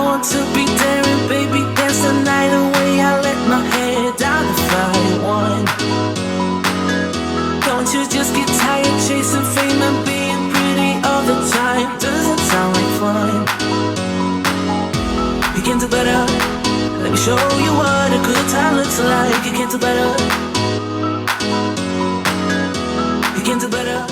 want to be daring, baby, dance the night away. I let my hair down to find one. Don't you just get tired chasing fame and being pretty all the time? Doesn't sound like fun. You can do better. Let me show you what a good time looks like. You can do better. You can do better.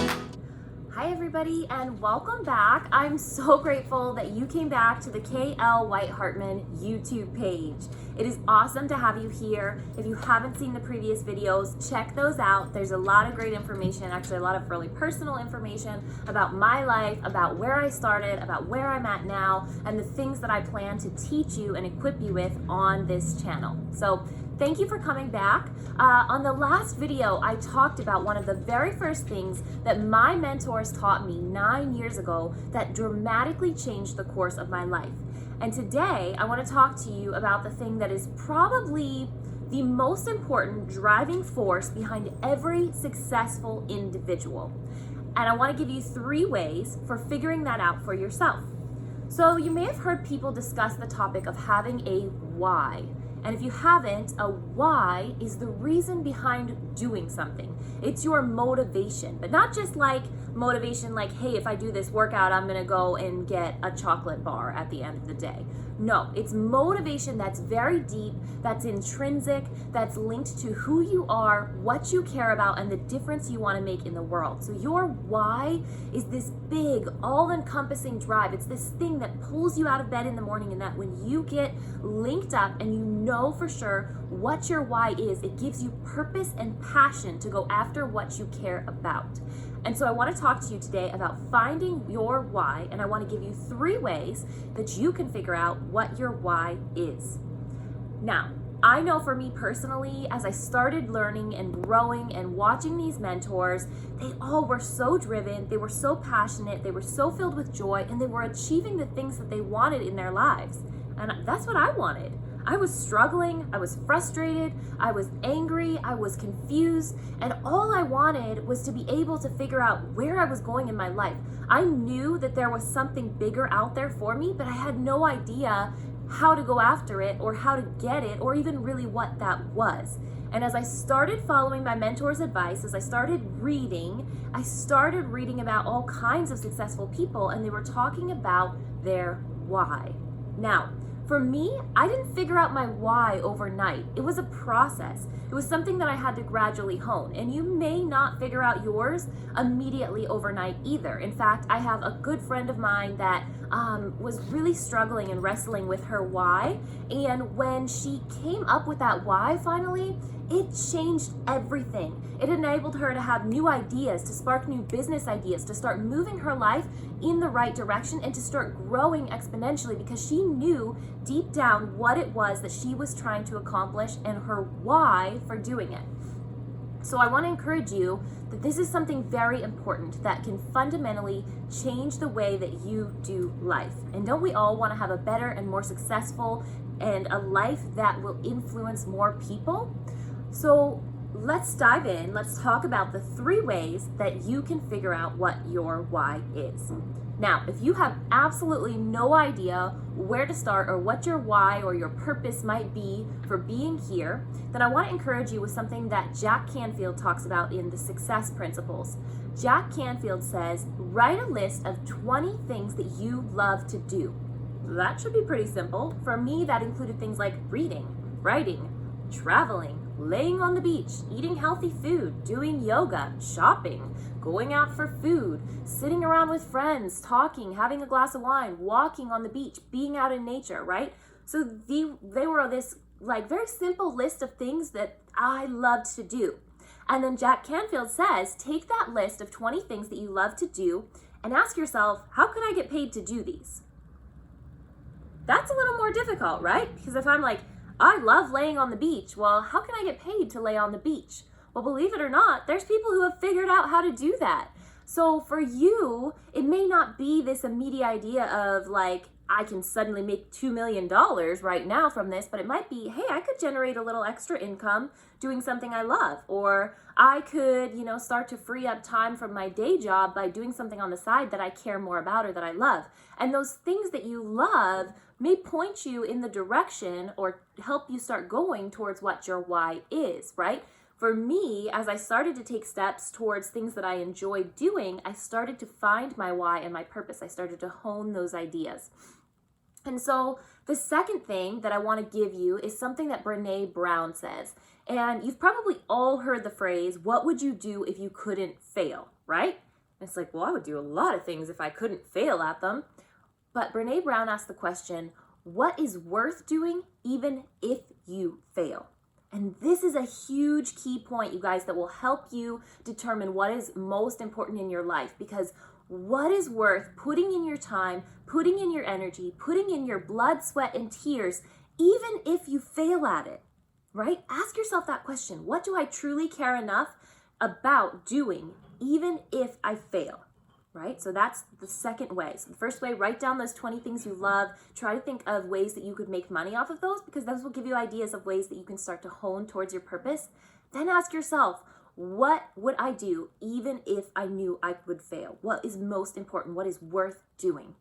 Hi everybody and welcome back. I'm so grateful that you came back to the KL White-Hartman YouTube page. It is awesome to have you here. If you haven't seen the previous videos, check those out. There's a lot of great information, actually a lot of really personal information about my life, about where I started, about where I'm at now, and the things that I plan to teach you and equip you with on this channel. So thank you for coming back. On the last video, I talked about one of the very first things that my mentors taught me 9 years ago that dramatically changed the course of my life. And today, I want to talk to you about the thing that is probably the most important driving force behind every successful individual. And I want to give you 3 ways for figuring that out for yourself. So you may have heard people discuss the topic of having a why. And if you haven't, a why is the reason behind doing something. It's your motivation, but not just like motivation like, hey, if I do this workout, I'm gonna go and get a chocolate bar at the end of the day. No, it's motivation that's very deep, that's intrinsic, that's linked to who you are, what you care about, and the difference you want to make in the world. So your why is this big, all-encompassing drive. It's this thing that pulls you out of bed in the morning, and that when you get linked up and you know for sure what your why is, it gives you purpose and passion to go after what you care about. And so I want to talk to you today about finding your why, and I want to give you 3 ways that you can figure out what your why is. Now, I know for me personally, as I started learning and growing and watching these mentors, they all were so driven, they were so passionate, they were so filled with joy, and they were achieving the things that they wanted in their lives. And that's what I wanted. I was struggling, I was frustrated, I was angry, I was confused, and all I wanted was to be able to figure out where I was going in my life. I knew that there was something bigger out there for me, but I had no idea how to go after it or how to get it or even really what that was. And as I started following my mentor's advice, as I started reading about all kinds of successful people, and they were talking about their why. Now, for me, I didn't figure out my why overnight. It was a process. It was something that I had to gradually hone. And you may not figure out yours immediately overnight either. In fact, I have a good friend of mine that was really struggling and wrestling with her why. And when she came up with that why finally, it changed everything. It enabled her to have new ideas, to spark new business ideas, to start moving her life in the right direction and to start growing exponentially because she knew deep down what it was that she was trying to accomplish and her why for doing it. So I want to encourage you that this is something very important that can fundamentally change the way that you do life. And don't we all want to have a better and more successful and a life that will influence more people? So let's dive in. Let's talk about the 3 ways that you can figure out what your why is. Now, if you have absolutely no idea where to start or what your why or your purpose might be for being here, then I want to encourage you with something that Jack Canfield talks about in the Success Principles. Jack Canfield says, write a list of 20 things that you love to do. That should be pretty simple. For me, that included things like reading, writing, traveling, laying on the beach, eating healthy food, doing yoga, shopping, going out for food, sitting around with friends, talking, having a glass of wine, walking on the beach, being out in nature, right? So they were this like very simple list of things that I loved to do. And then Jack Canfield says, take that list of 20 things that you love to do and ask yourself, how can I get paid to do these? That's a little more difficult, right? Because if I'm like, I love laying on the beach. Well, how can I get paid to lay on the beach? Well, believe it or not, there's people who have figured out how to do that. So for you, it may not be this immediate idea of like, I can suddenly make $2 million right now from this, but it might be, hey, I could generate a little extra income doing something I love, or I could, start to free up time from my day job by doing something on the side that I care more about or that I love. And those things that you love may point you in the direction or help you start going towards what your why is, right? For me, as I started to take steps towards things that I enjoyed doing, I started to find my why and my purpose. I started to hone those ideas. And so the second thing that I want to give you is something that Brené Brown says. And you've probably all heard the phrase, what would you do if you couldn't fail, right? And it's like, well, I would do a lot of things if I couldn't fail at them. But Brené Brown asked the question, what is worth doing even if you fail? And this is a huge key point, you guys, that will help you determine what is most important in your life. Because what is worth putting in your time, putting in your energy, putting in your blood, sweat, and tears, even if you fail at it, right? Ask yourself that question. What do I truly care enough about doing, even if I fail? Right? So that's the second way. So the first way, write down those 20 things you love. Try to think of ways that you could make money off of those, because those will give you ideas of ways that you can start to hone towards your purpose. Then ask yourself, what would I do even if I knew I would fail? What is most important? What is worth doing?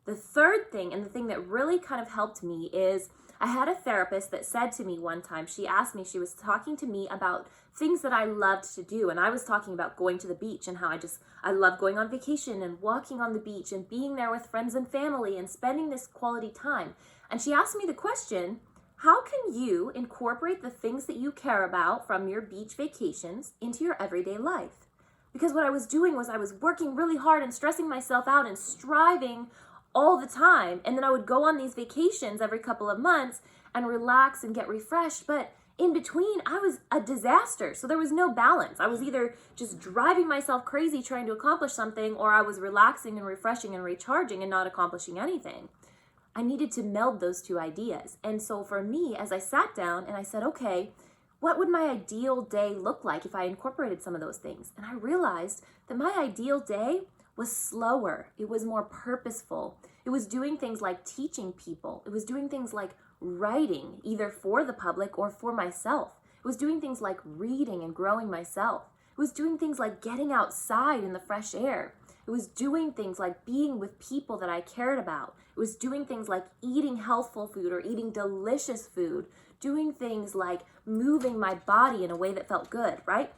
The third thing, and the thing that really kind of helped me, is I had a therapist that said to me one time, she asked me, she was talking to me about things that I loved to do. And I was talking about going to the beach and how I love going on vacation and walking on the beach and being there with friends and family and spending this quality time. And she asked me the question, how can you incorporate the things that you care about from your beach vacations into your everyday life? Because what I was doing was I was working really hard and stressing myself out and striving all the time. And then I would go on these vacations every couple of months and relax and get refreshed. But in between, I was a disaster. So there was no balance. I was either just driving myself crazy trying to accomplish something, or I was relaxing and refreshing and recharging and not accomplishing anything. I needed to meld those two ideas. And so for me, as I sat down and I said, okay, what would my ideal day look like if I incorporated some of those things? And I realized that my ideal day was slower. It was more purposeful. It was doing things like teaching people. It was doing things like writing, either for the public or for myself. It was doing things like reading and growing myself. It was doing things like getting outside in the fresh air. It was doing things like being with people that I cared about. It was doing things like eating healthful food or eating delicious food, doing things like moving my body in a way that felt good, right?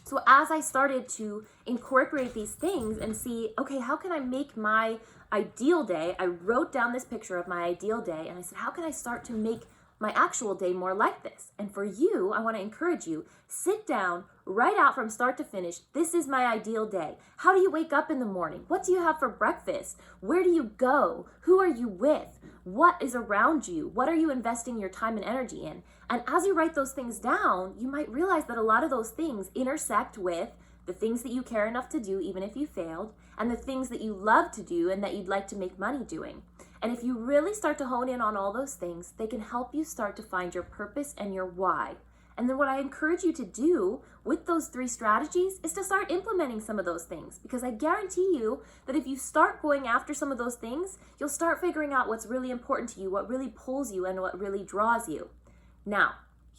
So as I started to incorporate these things and see, okay, how can I make my ideal day? I wrote down this picture of my ideal day and I said, how can I start to make my actual day more like this? And for you, I want to encourage you, sit down, write out from start to finish, this is my ideal day. How do you wake up in the morning? What do you have for breakfast? Where do you go? Who are you with? What is around you? What are you investing your time and energy in? And as you write those things down, you might realize that a lot of those things intersect with the things that you care enough to do, even if you failed, and the things that you love to do and that you'd like to make money doing. And if you really start to hone in on all those things, they can help you start to find your purpose and your why. And then what I encourage you to do with those 3 strategies is to start implementing some of those things. Because I guarantee you that if you start going after some of those things, you'll start figuring out what's really important to you, what really pulls you, and what really draws you. Now,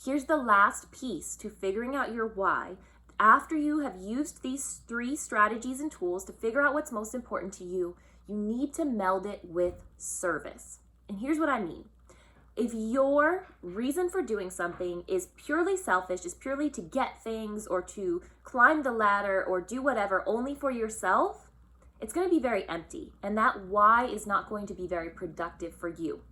here's the last piece to figuring out your why. After you have used these 3 strategies and tools to figure out what's most important to you, you need to meld it with service. And here's what I mean. If your reason for doing something is purely selfish, is purely to get things or to climb the ladder or do whatever only for yourself, it's going to be very empty. And that why is not going to be very productive for you.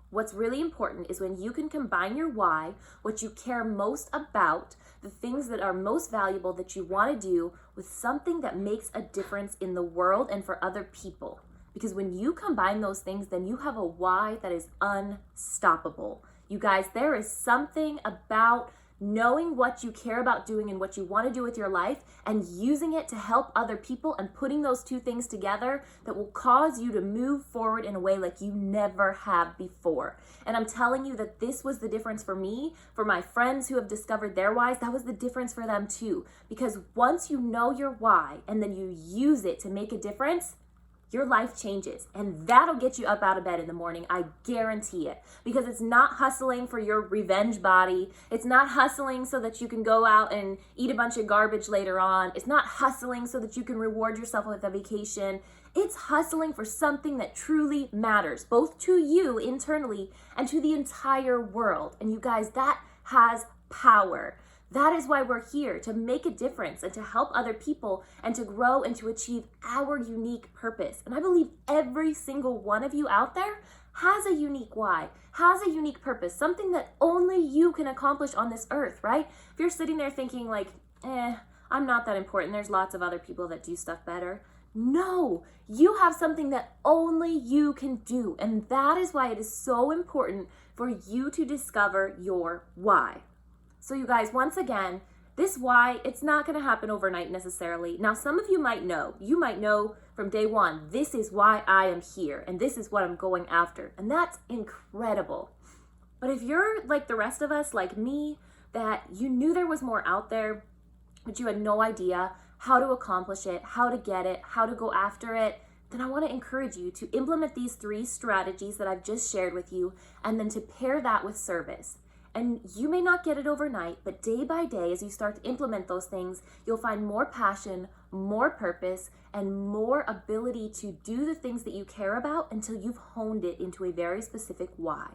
What's really important is when you can combine your why, what you care most about, the things that are most valuable that you want to do, with something that makes a difference in the world and for other people. Because when you combine those things, then you have a why that is unstoppable. You guys, there is something about knowing what you care about doing and what you want to do with your life and using it to help other people and putting those 2 things together that will cause you to move forward in a way like you never have before. And I'm telling you that this was the difference for me, for my friends who have discovered their whys, that was the difference for them too. Because once you know your why and then you use it to make a difference, your life changes, and that'll get you up out of bed in the morning. I guarantee it, because it's not hustling for your revenge body. It's not hustling so that you can go out and eat a bunch of garbage later on. It's not hustling so that you can reward yourself with a vacation. It's hustling for something that truly matters, both to you internally and to the entire world. And you guys, that has power. That is why we're here, to make a difference and to help other people and to grow and to achieve our unique purpose. And I believe every single one of you out there has a unique why, has a unique purpose, something that only you can accomplish on this earth, right? If you're sitting there thinking like, I'm not that important, there's lots of other people that do stuff better. No, you have something that only you can do. And that is why it is so important for you to discover your why. So you guys, once again, this why, it's not going to happen overnight necessarily. Now, some of you might know from day one, this is why I am here and this is what I'm going after. And that's incredible. But if you're like the rest of us, like me, that you knew there was more out there, but you had no idea how to accomplish it, how to get it, how to go after it, then I want to encourage you to implement these 3 strategies that I've just shared with you, and then to pair that with service. And you may not get it overnight, but day by day, as you start to implement those things, you'll find more passion, more purpose, and more ability to do the things that you care about until you've honed it into a very specific why.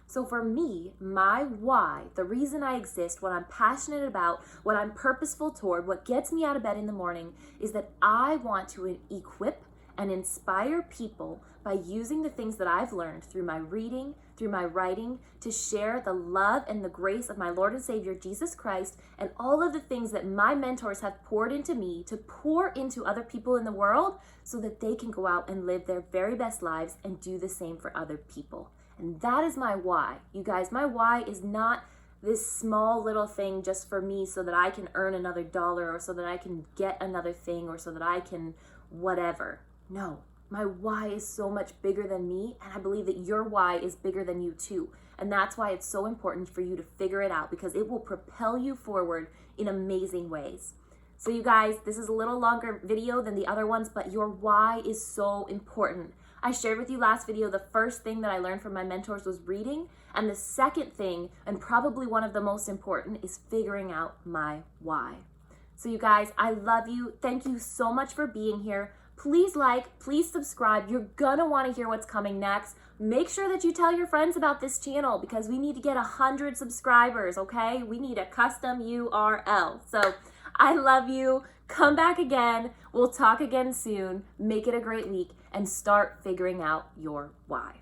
So for me, my why, the reason I exist, what I'm passionate about, what I'm purposeful toward, what gets me out of bed in the morning, is that I want to equip and inspire people by using the things that I've learned through my reading, through my writing, to share the love and the grace of my Lord and Savior, Jesus Christ, and all of the things that my mentors have poured into me to pour into other people in the world so that they can go out and live their very best lives and do the same for other people. And that is my why. You guys, my why is not this small little thing just for me so that I can earn another dollar or so that I can get another thing or so that I can whatever. No, my why is so much bigger than me, and I believe that your why is bigger than you too. And that's why it's so important for you to figure it out, because it will propel you forward in amazing ways. So you guys, this is a little longer video than the other ones, but your why is so important. I shared with you last video, the first thing that I learned from my mentors was reading, and the second thing, and probably one of the most important, is figuring out my why. So you guys, I love you. Thank you so much for being here. Please like, please subscribe. You're gonna wanna hear what's coming next. Make sure that you tell your friends about this channel because we need to get 100 subscribers, okay? We need a custom URL. So I love you. Come back again. We'll talk again soon. Make it a great week and start figuring out your why.